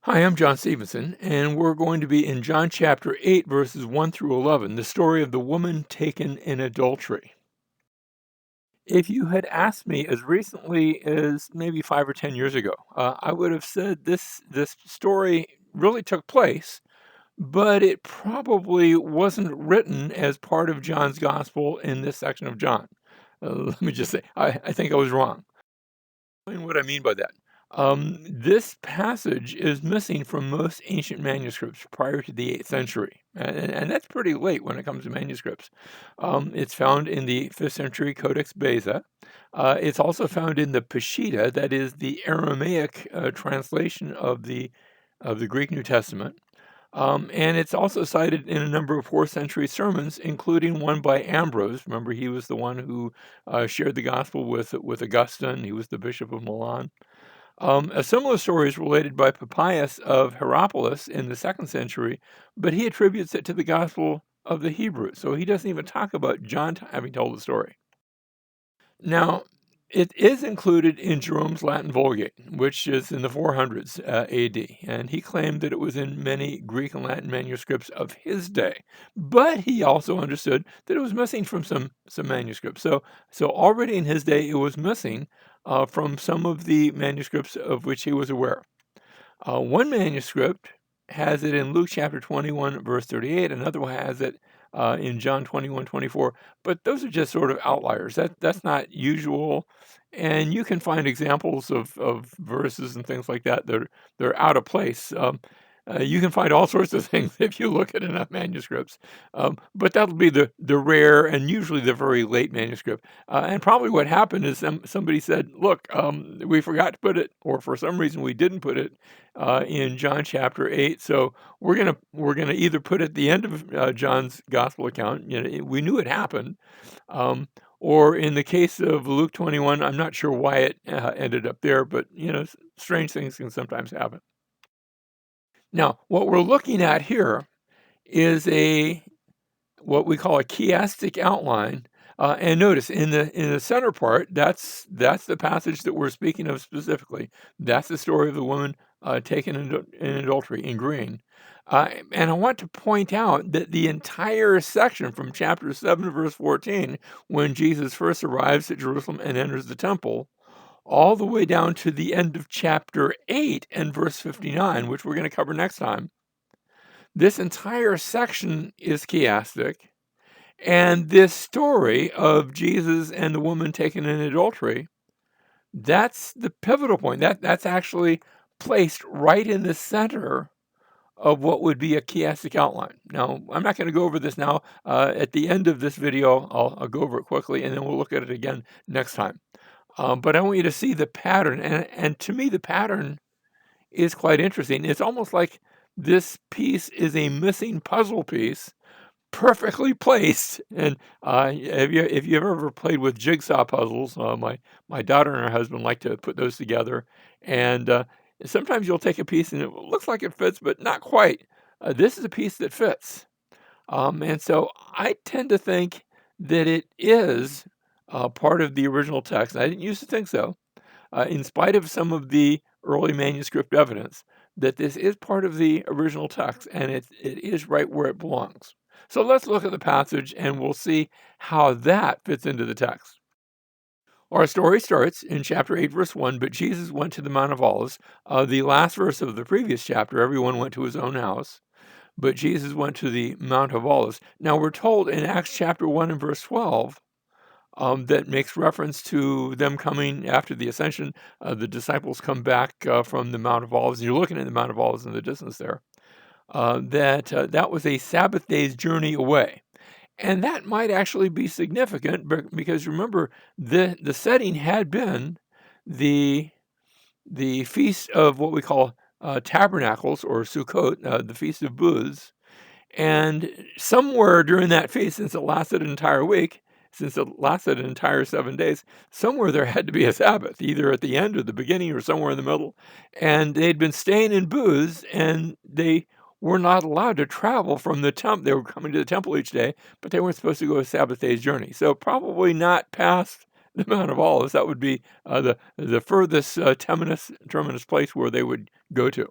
Hi, I'm John Stevenson, and we're going to be in John chapter 8, verses 1 through 11, the story of the woman taken in adultery. If you had asked me as recently as maybe 5 or 10 years ago, I would have said this story really took place, but it probably wasn't written as part of John's gospel in this section of John. Let me just say, I think I was wrong. Explain what I mean by that. This passage is missing from most ancient manuscripts prior to the 8th century, and that's pretty late when it comes to manuscripts. It's found in the 5th century Codex Beza. It's also found in the Peshitta, that is the Aramaic translation of the Greek New Testament. And it's also cited in a number of 4th century sermons, including one by Ambrose. Remember, he was the one who shared the gospel with Augustine. He was the Bishop of Milan. A similar story is related by Papias of Hierapolis in the 2nd century, but he attributes it to the Gospel of the Hebrews. So he doesn't even talk about John having told the story. Now, it is included in Jerome's Latin Vulgate, which is in the 400s AD, and he claimed that it was in many Greek and Latin manuscripts of his day. But he also understood that it was missing from some manuscripts. So already in his day, it was missing from some of the manuscripts of which he was aware. One manuscript has it in Luke chapter 21, verse 38. Another one has it in John 21:24. But those are just sort of outliers. That's not usual. And you can find examples of verses and things like that that they're out of place. You can find all sorts of things if you look at enough manuscripts, but that'll be the rare and usually the very late manuscript. And probably what happened is somebody said, "Look, we forgot to put it, or for some reason we didn't put it in John chapter 8. So we're gonna either put it at the end of John's gospel account. You know, we knew it happened." Um, or in the case of Luke 21, I'm not sure why it ended up there, but strange things can sometimes happen. Now, what we're looking at here is a what we call a chiastic outline. And notice in the center part, that's the passage that we're speaking of specifically. That's the story of the woman taken in adultery in green. And I want to point out that the entire section from chapter 7, verse 14, when Jesus first arrives at Jerusalem and enters the temple, all the way down to the end of chapter 8 and verse 59, which we're going to cover next time. This entire section is chiastic, and this story of Jesus and the woman taken in adultery, that's the pivotal point. That's actually placed right in the center of what would be a chiastic outline. Now, I'm not going to go over this now. At the end of this video, I'll go over it quickly, and then we'll look at it again next time. But I want you to see the pattern, and to me, the pattern is quite interesting. It's almost like this piece is a missing puzzle piece, perfectly placed. And if you've ever played with jigsaw puzzles, my daughter and her husband like to put those together. And sometimes you'll take a piece and it looks like it fits, but not quite. This is a piece that fits. And so I tend to think that it is part of the original text. I didn't used to think so, in spite of some of the early manuscript evidence, that this is part of the original text and it is right where it belongs. So let's look at the passage and we'll see how that fits into the text. Our story starts in chapter 8, verse 1, but Jesus went to the Mount of Olives. The last verse of the previous chapter, everyone went to his own house, but Jesus went to the Mount of Olives. Now we're told in Acts chapter 1 and verse 12, that makes reference to them coming after the ascension. The disciples come back from the Mount of Olives. And you're looking at the Mount of Olives in the distance there. That was a Sabbath day's journey away. And that might actually be significant because remember, the setting had been the feast of what we call tabernacles or Sukkot, the feast of booths. And somewhere during that feast, since it lasted an entire week, since it lasted an entire 7 days, somewhere there had to be a Sabbath, either at the end or the beginning or somewhere in the middle. And they'd been staying in booths, and they were not allowed to travel from the temple. They were coming to the temple each day, but they weren't supposed to go a Sabbath day's journey. So probably not past the Mount of Olives. That would be the furthest terminus place where they would go to.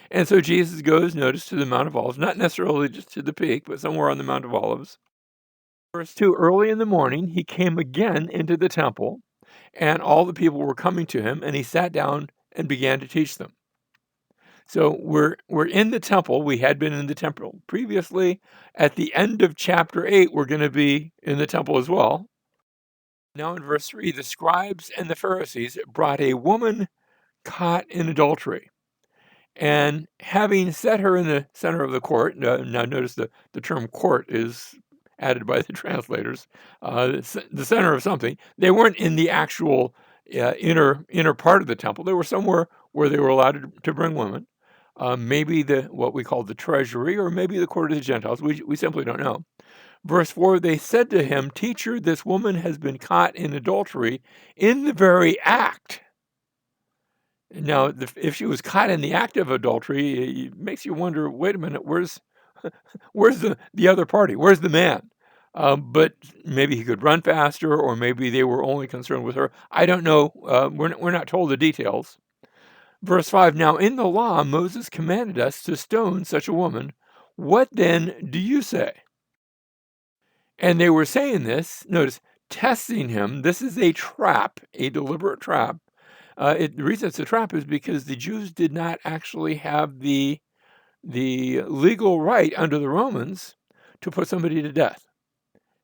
And so Jesus goes, notice, to the Mount of Olives, not necessarily just to the peak, but somewhere on the Mount of Olives. Verse 2, early in the morning, he came again into the temple, and all the people were coming to him, and he sat down and began to teach them. So we're in the temple. We had been in the temple previously. At the end of chapter 8, we're going to be in the temple as well. Now in verse 3, the scribes and the Pharisees brought a woman caught in adultery. And having set her in the center of the court, now notice the term court is added by the translators, the center of something. They weren't in the actual inner part of the temple. They were somewhere where they were allowed to bring women. Maybe what we call the treasury, or maybe the court of the Gentiles. We simply don't know. Verse 4, they said to him, "Teacher, this woman has been caught in adultery in the very act." Now, if she was caught in the act of adultery, it makes you wonder, wait a minute, where's the other party? Where's the man? But maybe he could run faster, or maybe they were only concerned with her. I don't know. We're not told the details. Verse 5, now in the law, Moses commanded us to stone such a woman. What then do you say? And they were saying this, notice, testing him. This is a trap, a deliberate trap. The reason it's a trap is because the Jews did not actually have the legal right under the Romans to put somebody to death.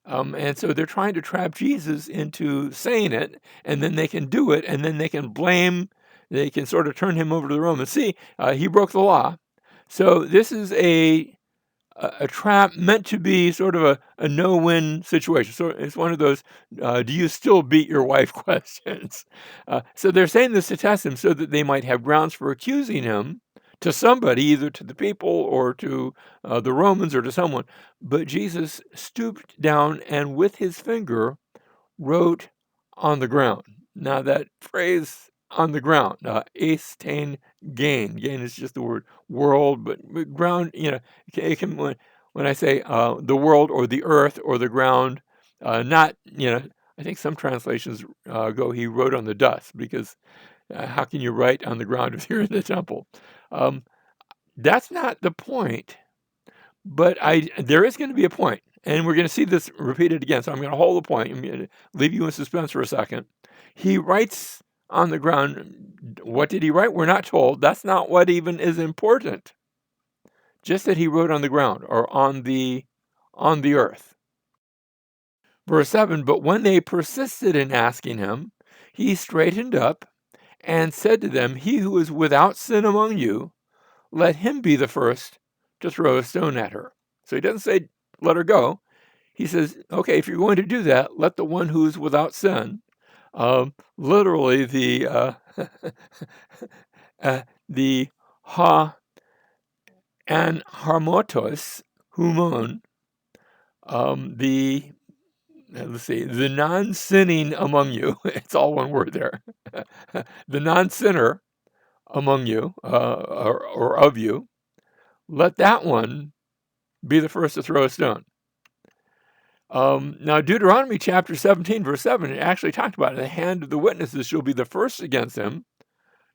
And so they're trying to trap Jesus into saying it, and then they can do it, and then they can sort of turn him over to the Romans. See, he broke the law. So this is a trap meant to be sort of a no-win situation. So it's one of those, do you still beat your wife questions? So they're saying this to test him so that they might have grounds for accusing him to somebody, either to the people or to the Romans or to someone. But Jesus stooped down and with his finger wrote on the ground. Now that phrase, on the ground, eistain gain. Gain is just the word world, but ground, it can, when I say the world or the earth or the ground, not, I think some translations go, he wrote on the dust, because how can you write on the ground if you're in the temple? That's not the point. But there is going to be a point, and we're going to see this repeated again. So I'm going to hold the point. I'm going to leave you in suspense for a second. He writes on the ground. What did he write? We're not told. That's not what even is important. Just that he wrote on the ground or on the earth. Verse 7, but when they persisted in asking him, he straightened up and said to them, he who is without sin among you, let him be the first to throw a stone at her. So he doesn't say, let her go. He says, okay, if you're going to do that, let the one who's without sin, literally the ha and harmotos humon, the non-sinning among you. It's all one word there. The non-sinner among you, or of you, let that one be the first to throw a stone. Now, Deuteronomy chapter 17, verse 7, it actually talked about it. The hand of the witnesses shall be the first against him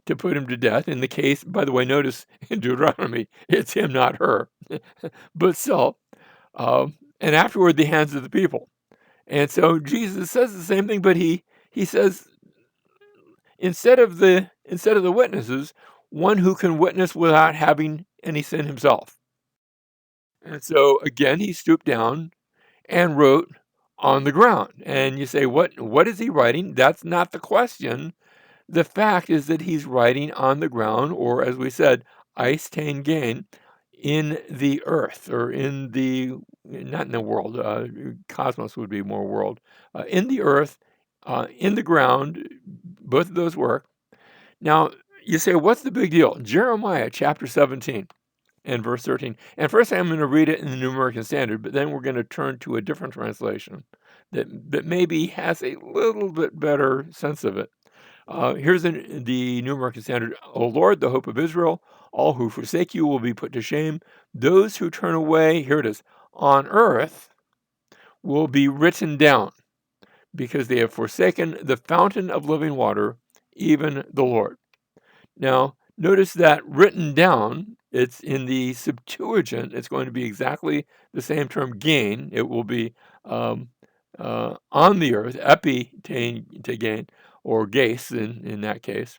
to put him to death. In the case, by the way, notice in Deuteronomy, it's him, not her. But still, and afterward, the hands of the people. And so Jesus says the same thing, but he says, instead of the witnesses, one who can witness without having any sin himself. And so again, he stooped down and wrote on the ground. And you say, what is he writing? That's not the question. The fact is that he's writing on the ground, or as we said, eistain gain, in the earth, or not in the world, cosmos would be more world, in the earth, in the ground, both of those work. Now, you say, what's the big deal? Jeremiah chapter 17. And verse 13. And first I'm going to read it in the New American Standard, but then we're going to turn to a different translation that maybe has a little bit better sense of it. Here's the New American Standard. O Lord, the hope of Israel, all who forsake you will be put to shame. Those who turn away, here it is, on earth will be written down, because they have forsaken the fountain of living water, even the Lord. Now, Notice that written down, it's in the Septuagint, it's going to be exactly the same term gain. It will be um, on the earth, epi to gain, or ges in that case.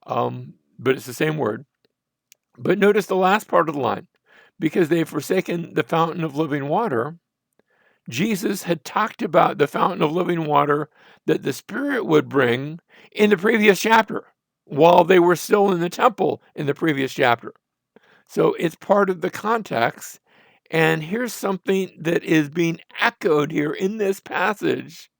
But it's the same word. But notice the last part of the line. Because they've forsaken the fountain of living water, Jesus had talked about the fountain of living water that the Spirit would bring in the previous chapter while they were still in the temple in the previous chapter. So it's part of the context. And here's something that is being echoed here in this passage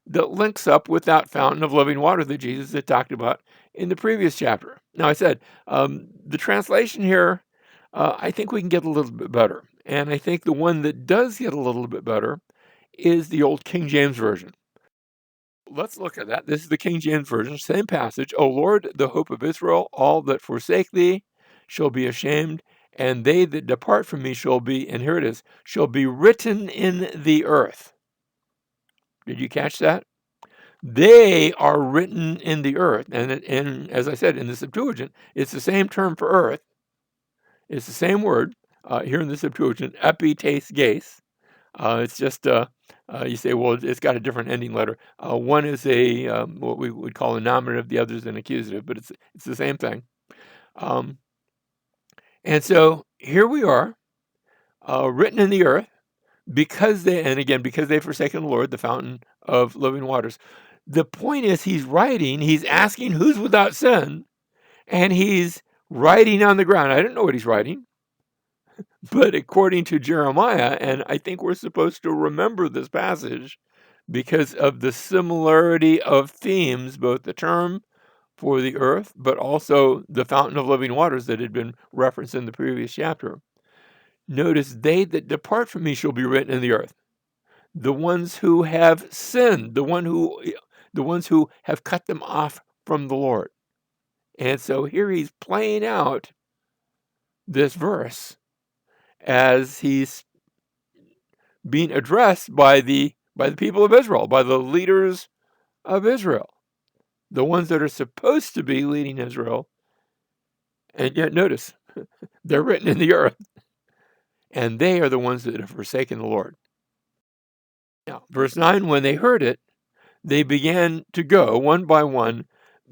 that links up with that fountain of living water that Jesus had talked about in the previous chapter. Now, I said the translation here, I think we can get a little bit better. And I think the one that does get a little bit better is the old King James Version. Let's look at that. This is the King James Version, same passage. O Lord, the hope of Israel, all that forsake thee shall be ashamed, and they that depart from me shall be, and here it is, shall be written in the earth. Did you catch that? They are written in the earth. And as I said, in the Septuagint, it's the same term for earth. It's the same word here in the Septuagint, epites ges. It's just, you say, well, it's got a different ending letter. One is a what we would call a nominative, the other is an accusative, but it's the same thing. Um, and so here we are, written in the earth, because they've forsaken the Lord, the fountain of living waters. The point is, he's asking who's without sin, and he's writing on the ground. I don't know what he's writing, but according to Jeremiah, and I think we're supposed to remember this passage because of the similarity of themes, both the term for the earth, but also the fountain of living waters that had been referenced in the previous chapter. Notice, they that depart from me shall be written in the earth. The ones who have sinned, the ones who have cut them off from the Lord. And so here he's playing out this verse as he's being addressed by the people of Israel, by the leaders of Israel, the ones that are supposed to be leading Israel. And yet notice, they're written in the earth, and they are the ones that have forsaken the Lord. Now, verse 9, when they heard it, they began to go one by one,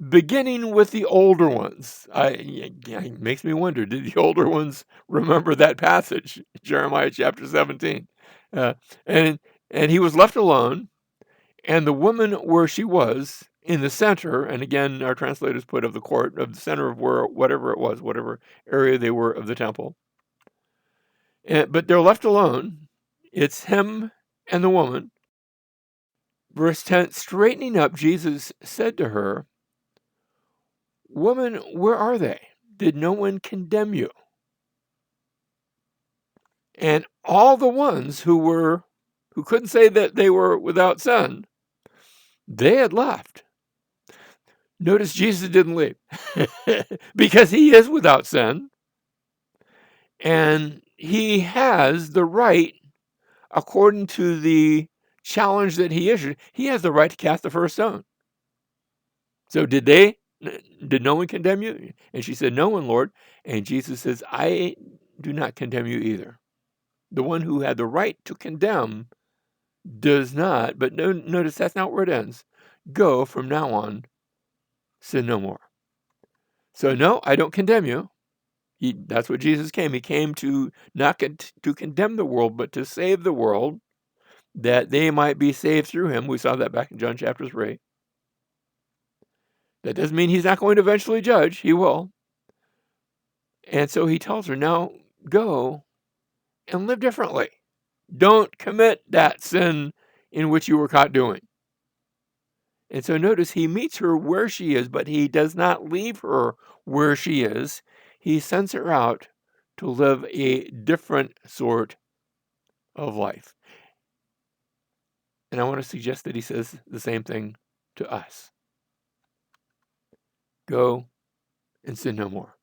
beginning with the older ones. It makes me wonder, did the older ones remember that passage, Jeremiah chapter 17? Uh, and he was left alone, and the woman where she was in the center, and again, our translators put of the court, of the center of whatever it was, whatever area they were of the temple. But they're left alone. It's him and the woman. Verse 10, straightening up, Jesus said to her, Woman, where are they? Did no one condemn you? And all the ones who couldn't say that they were without sin, they had left. Notice Jesus didn't leave because he is without sin, and he has the right, according to the challenge that he issued, he has the right to cast the first stone. So did no one condemn you? And she said, no one, Lord. And Jesus says, I do not condemn you either. The one who had the right to condemn does not, but notice that's not where it ends. Go from now on, sin no more. So no, I don't condemn you. That's what Jesus came. He came to not to condemn the world, but to save the world, that they might be saved through him. We saw that back in John chapter 3. That doesn't mean he's not going to eventually judge. He will. And so he tells her, now go and live differently. Don't commit that sin in which you were caught doing. And so notice he meets her where she is, but he does not leave her where she is. He sends her out to live a different sort of life. And I want to suggest that he says the same thing to us. Go and sin no more.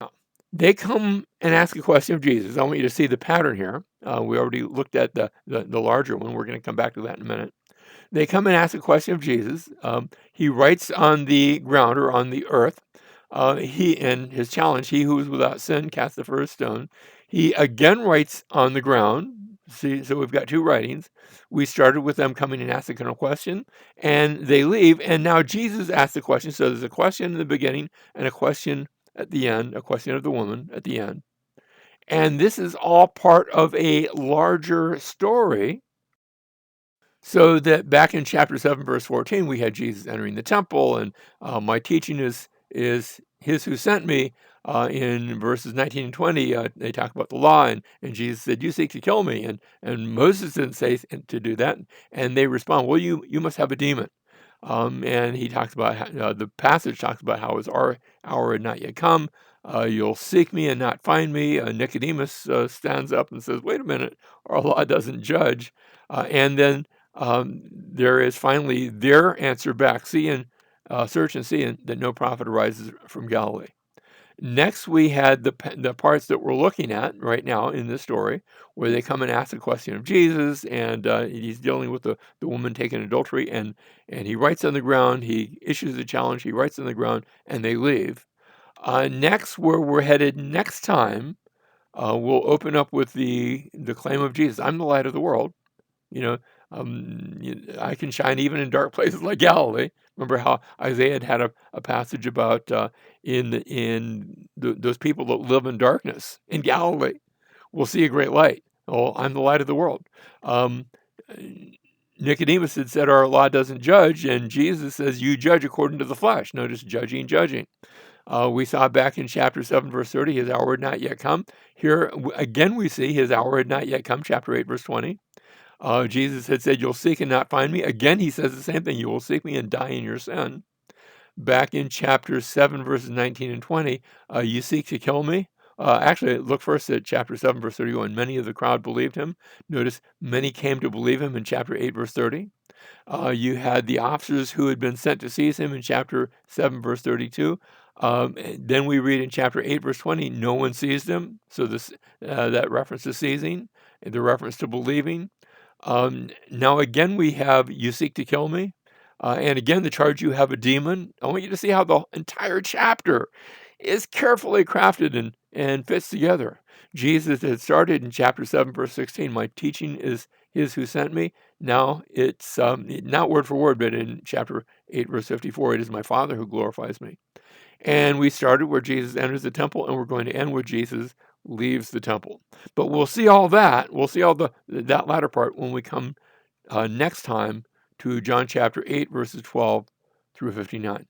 Now, they come and ask a question of Jesus. I want you to see the pattern here. We already looked at the larger one. We're going to come back to that in a minute. They come and ask a question of Jesus. He writes on the ground or on the earth. He and his challenge, he who is without sin cast the first stone. He again writes on the ground. See, so we've got two writings. We started with them coming and asking a question, and they leave. And now Jesus asks the question. So there's a question in the beginning and a question at the end, a question of the woman at the end. And this is all part of a larger story. So that back in chapter 7, verse 14, we had Jesus entering the temple, and my teaching is his who sent me. In verses 19 and 20, they talk about the law, and Jesus said, "You seek to kill me," and Moses didn't say to do that, and they respond, "Well, you must have a demon." And he talks about the passage talks about how his hour had not yet come. You'll seek me and not find me. Nicodemus stands up and says, "Wait a minute, our law doesn't judge." And then there is finally their answer back: "See and search and see that no prophet arises from Galilee." Next, we had the parts that we're looking at right now in this story, where they come and ask a question of Jesus, and he's dealing with the woman taken adultery, and he writes on the ground. He issues a challenge. He writes on the ground, and they leave. Next, where we're headed next time, we'll open up with the claim of Jesus: "I'm the light of the world." You know, I can shine even in dark places like Galilee. Remember how Isaiah had a passage about those people that live in darkness in Galilee will see a great light. Oh, I'm the light of the world. Um, Nicodemus had said our law doesn't judge, and Jesus says you judge according to the flesh. Notice judging. We saw back in chapter 7, verse 30, his hour had not yet come. Here again, we see his hour had not yet come, chapter 8, verse 20. Jesus had said, "You'll seek and not find me." Again, he says the same thing: "You will seek me and die in your sin." Back in chapter 7, verses 19 and 20, "You seek to kill me." Actually, look first at chapter 7, verse 31. Many of the crowd believed him. Notice many came to believe him in chapter 8, verse 30. You had the officers who had been sent to seize him in chapter 7, verse 32. Then we read in chapter 8, verse 20, no one seized him. So that reference to seizing, and the reference to believing. Now again, we have you seek to kill me. And again, the charge you have a demon. I want you to see how the entire chapter is carefully crafted and fits together. Jesus had started in chapter 7, verse 16. My teaching is his who sent me. Now it's not word for word, but in chapter 8, verse 54, it is my Father who glorifies me. And we started where Jesus enters the temple, and we're going to end where Jesus leaves the temple. But we'll see all that. We'll see all that latter part when we come next time to John chapter 8, verses 12 through 59.